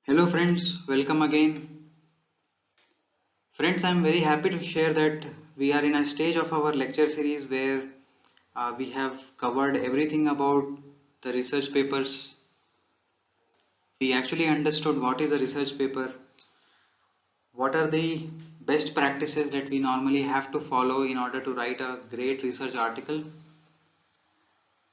Hello friends, welcome again. Friends, I am very happy to share that we are in a stage of our lecture series where we have covered everything about the research papers. We actually understood what is a research paper, what are the best practices that we normally have to follow in order to write a great research article.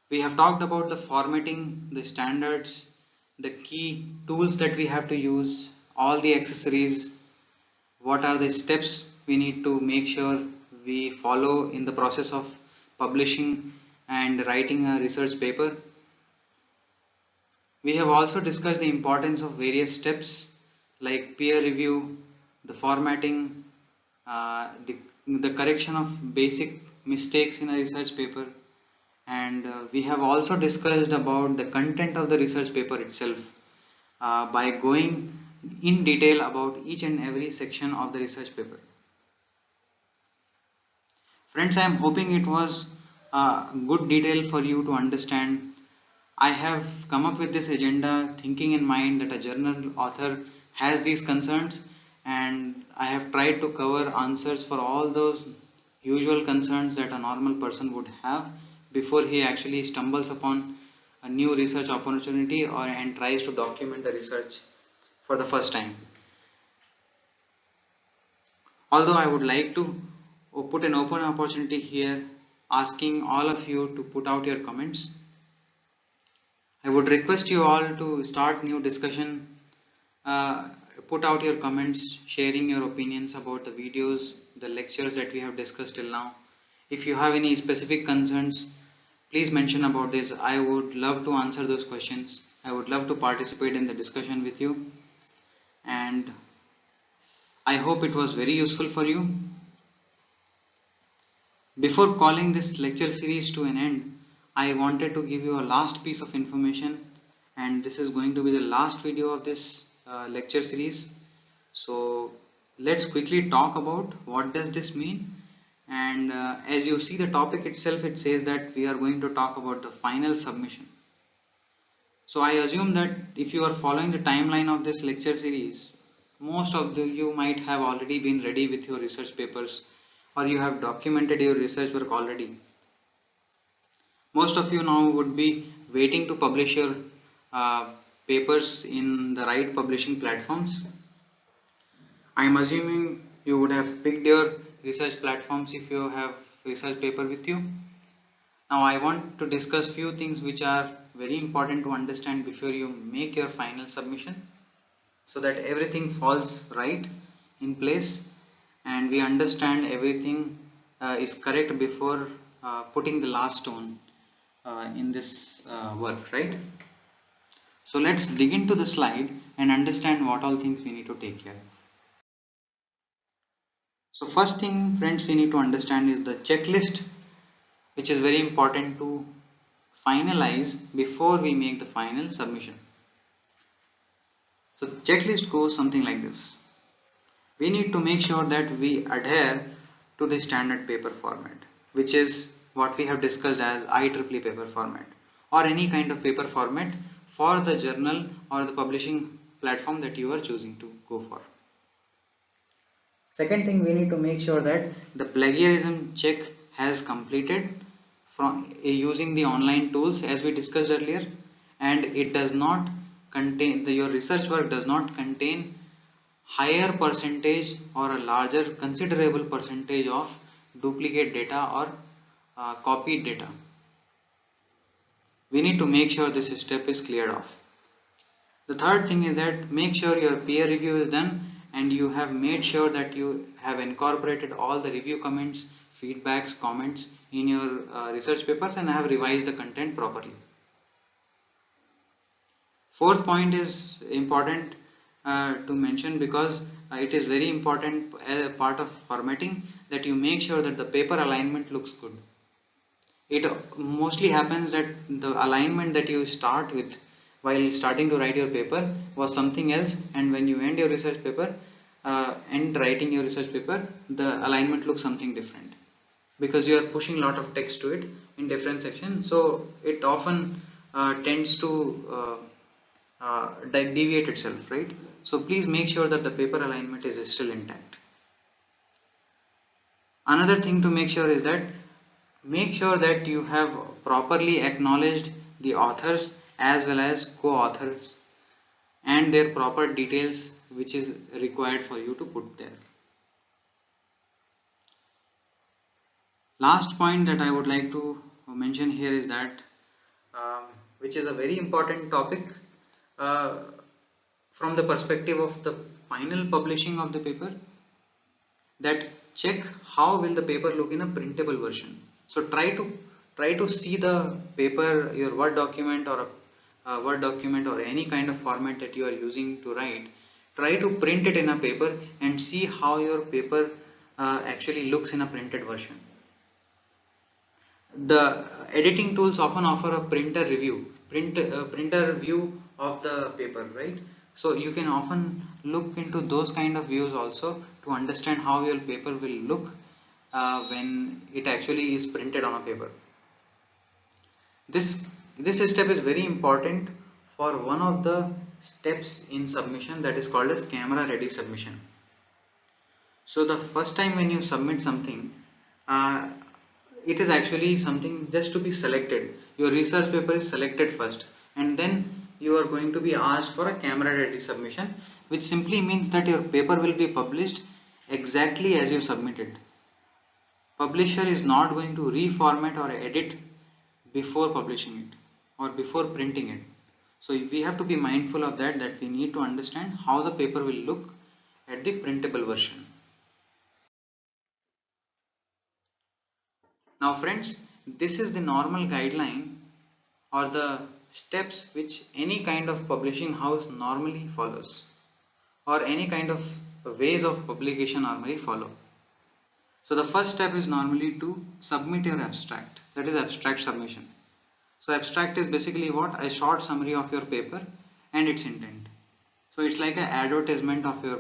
We have talked about the formatting, the standards, the key tools that we have to use, all the accessories, what are the steps we need to make sure we follow in the process of publishing and writing a research paper. We have also discussed the importance of various steps like peer review, the formatting, the correction of basic mistakes in a research paper, and we have also discussed about the content of the research paper itself by going in detail about each and every section of the research paper. Friends, I am hoping it was good detail for you to understand. I have come up with this agenda thinking in mind that a journal author has these concerns, and I have tried to cover answers for all those usual concerns that a normal person would have before he actually stumbles upon a new research opportunity or and tries to document the research for the first time. Although I would like to put an open opportunity here, asking all of you to put out your comments. I would request you all to start new discussion, uh, put out your comments, sharing your opinions about the videos, the lectures that we have discussed till now. If you have any specific concerns, please mention about this. I would love to answer those questions. I would love to participate in the discussion with you, and I hope it was very useful for you. Before calling this lecture series to an end, I wanted to give you a last piece of information, and this is going to be the last video of this lecture series. So let's quickly talk about what does this mean. And as you see the topic itself, it says that we are going to talk about the final submission. So I assume that if you are following the timeline of this lecture series, most of you might have already been ready with your research papers, or you have documented your research work already. Most of you now would be waiting to publish your uh, papers in the right publishing platforms. I am assuming you would have picked your research platforms if you have research paper with you. Now I want to discuss few things which are very important to understand before you make your final submission, so that everything falls right in place and we understand everything is correct before putting the last stone in this work, right? So let's dig into the slide and understand what all things we need to take care of. So first thing, friends, we need to understand is the checklist, which is very important to finalize before we make the final submission. So the checklist goes something like this. We need to make sure that we adhere to the standard paper format, which is what we have discussed as IEEE paper format, or any kind of paper format for the journal or the publishing platform that you are choosing to go for. Second thing, we need to make sure that the plagiarism check has completed from using the online tools as we discussed earlier, and it does not contain your research work does not contain higher percentage or a larger considerable percentage of duplicate data or copied data. We need to make sure this step is cleared off. The third thing is that make sure your peer review is done and you have made sure that you have incorporated all the review comments, feedbacks, comments in your research papers and have revised the content properly. Fourth point is important to mention because it is very important as a part of formatting that you make sure that the paper alignment looks good. It mostly happens that the alignment that you start with while starting to write your paper was something else, and when you end your research paper and writing your research paper, the alignment looks something different because you are pushing a lot of text to it in different sections. So it often tends to deviate itself, right? So please make sure that the paper alignment is still intact. Another thing to make sure is that make sure that you have properly acknowledged the authors as well as co-authors and their proper details which is required for you to put there. Last point that I would like to mention here is that which is a very important topic uh, from the perspective of the final publishing of the paper, that check how will the paper look in a printable version. So try to see the paper, your Word document or a Word document or any kind of format that you are using to write. Try to print it in a paper and see how your paper actually looks in a printed version. The editing tools often offer a printer view of the paper, right? So you can often look into those kind of views also to understand how your paper will look when it actually is printed on a paper. This step is very important for one of the steps in submission, that is called as camera ready submission. So the first time when you submit something, uh, it is actually something just to be selected. Your research paper is selected first, and then you are going to be asked for a camera ready submission, which simply means that your paper will be published exactly as you submitted. Publisher is not going to reformat or edit before publishing it or before printing it. So we have to be mindful of that we need to understand how the paper will look at the printable version. Now friends, this is the normal guideline or the steps which any kind of publishing house normally follows, or any kind of ways of publication normally follow. So the first step is normally to submit your abstract, that is abstract submission. So abstract is basically what? A short summary of your paper and its intent. So it's like an advertisement of your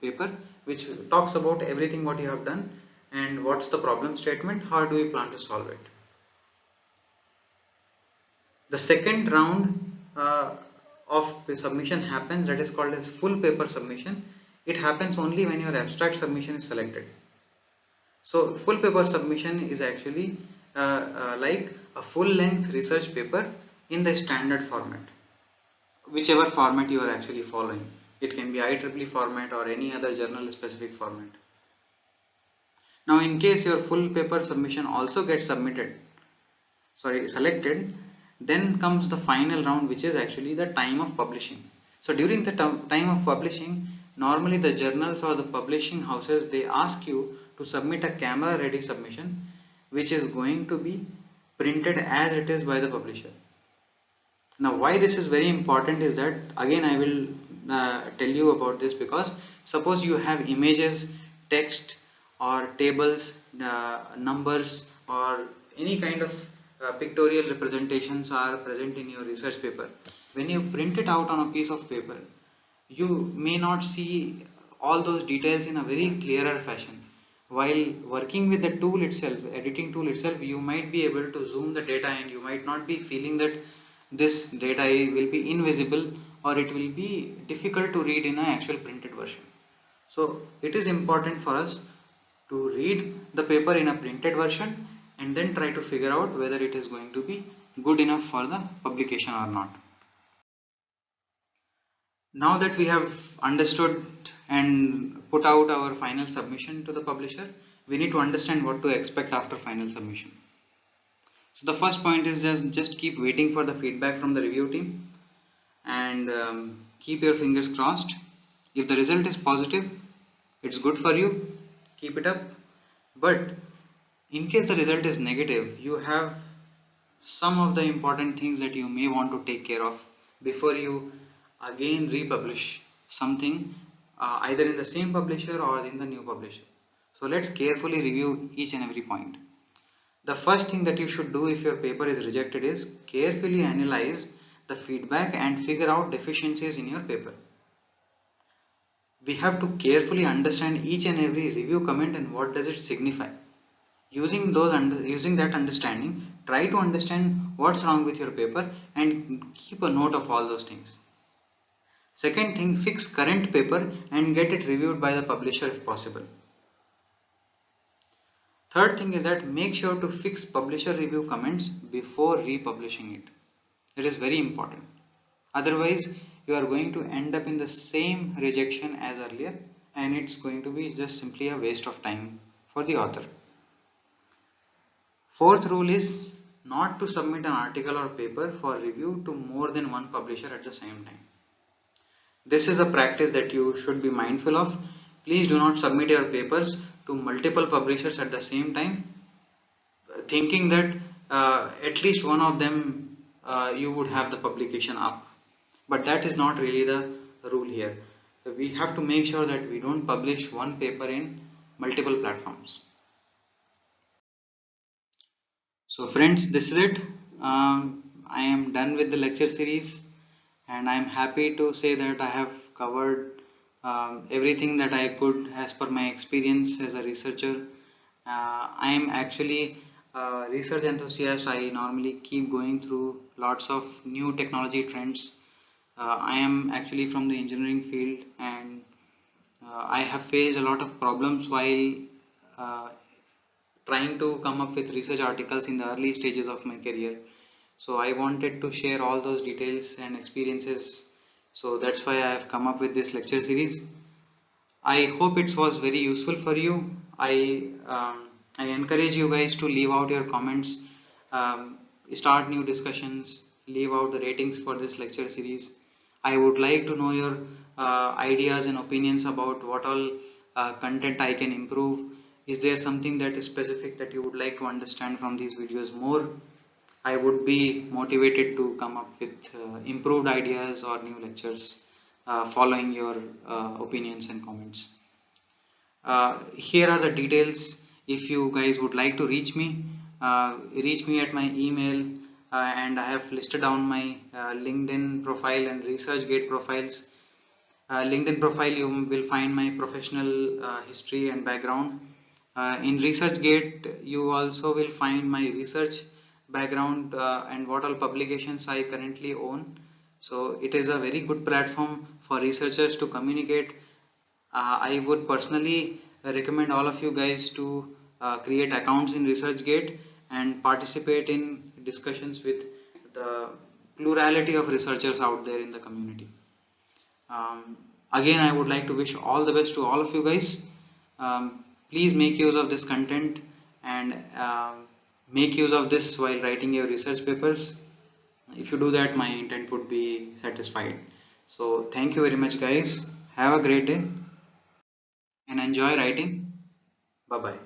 paper, which talks about everything what you have done and what's the problem statement, how do you plan to solve it. The second round of submission happens, that is called as full paper submission. It happens only when your abstract submission is selected. So full paper submission is actually like a full length research paper in the standard format, whichever format you are actually following. It can be IEEE format or any other journal specific format. Now in case your full paper submission also gets selected, then comes the final round, which is actually the time of publishing. So during the time of publishing, normally the journals or the publishing houses, they ask you to submit a camera ready submission, which is going to be printed as it is by the publisher. Now why this is very important is that, again I will tell you about this, because suppose you have images, text or tables, numbers or any kind of pictorial representations are present in your research paper. When you print it out on a piece of paper, you may not see all those details in a very clearer fashion. While working with the tool itself, editing tool itself, you might be able to zoom the data and you might not be feeling that this data will be invisible or it will be difficult to read in an actual printed version. So it is important for us to read the paper in a printed version and then try to figure out whether it is going to be good enough for the publication or not. Now that we have understood and put out our final submission to the publisher, we need to understand what to expect after final submission. So the first point is just keep waiting for the feedback from the review team and keep your fingers crossed. If the result is positive, it's good for you, keep it up. But in case the result is negative, you have some of the important things that you may want to take care of before you again republish something either in the same publisher or in the new publisher. So let's carefully review each and every point. The first thing that you should do if your paper is rejected is carefully analyze the feedback and figure out deficiencies in your paper. We have to carefully understand each and every review comment and what does it signify. Using that understanding, try to understand what's wrong with your paper and keep a note of all those things. Second thing, fix current paper and get it reviewed by the publisher if possible. Third thing is that make sure to fix publisher review comments before republishing it. It is very important. Otherwise, you are going to end up in the same rejection as earlier, and it's going to be just simply a waste of time for the author. Fourth rule is not to submit an article or paper for review to more than one publisher at the same time. This is a practice that you should be mindful of. Please do not submit your papers to multiple publishers at the same time, thinking that at least one of them you would have the publication up. But that is not really the rule here. We have to make sure that we don't publish one paper in multiple platforms. So friends, this is it. I am done with the lecture series, and I am happy to say that I have covered everything that I could as per my experience as a researcher. I am actually a research enthusiast. I normally keep going through lots of new technology trends. I am actually from the engineering field, and I have faced a lot of problems while uh, trying to come up with research articles in the early stages of my career. So I wanted to share all those details and experiences. So that's why I have come up with this lecture series. I hope it was very useful for you. I encourage you guys to leave out your comments, start new discussions, leave out the ratings for this lecture series. I would like to know your ideas and opinions about what all content I can improve. Is there something that is specific that you would like to understand from these videos more? I would be motivated to come up with improved ideas or new lectures following your opinions and comments. Here are the details. If you guys would like to reach me at my email, and I have listed down my LinkedIn profile and ResearchGate profiles. LinkedIn profile, you will find my professional history and background. In ResearchGate, you also will find my research background and what all publications I currently own. So it is a very good platform for researchers to communicate. I would personally recommend all of you guys to create accounts in ResearchGate and participate in discussions with the plurality of researchers out there in the community. Again, I would like to wish all the best to all of you guys. Please make use of this content and make use of this while writing your research papers. If you do that, my intent would be satisfied. So thank you very much guys. Have a great day and enjoy writing. Bye bye.